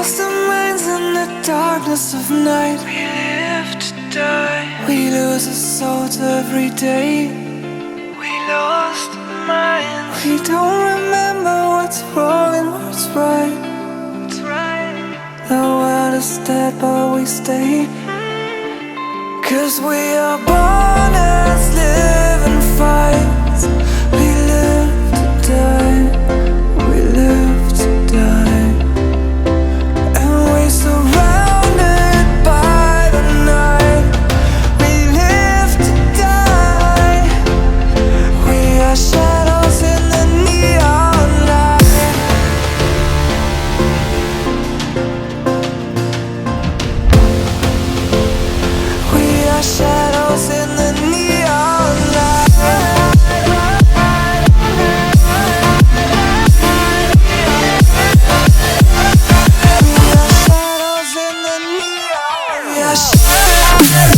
masterminds in the darkness of night. We live to die. We lose our souls every day. We lost our minds. We don't remember what's wrong and what's right. It's right. The world is dead but we stay. 'Cause we are born as living fights. We live to die. We live to die. And we're surrounded by the night. We live to die. We are shadows in the neon light. We are shadows in the neon light. We are shadows in the neon light. We are shadows.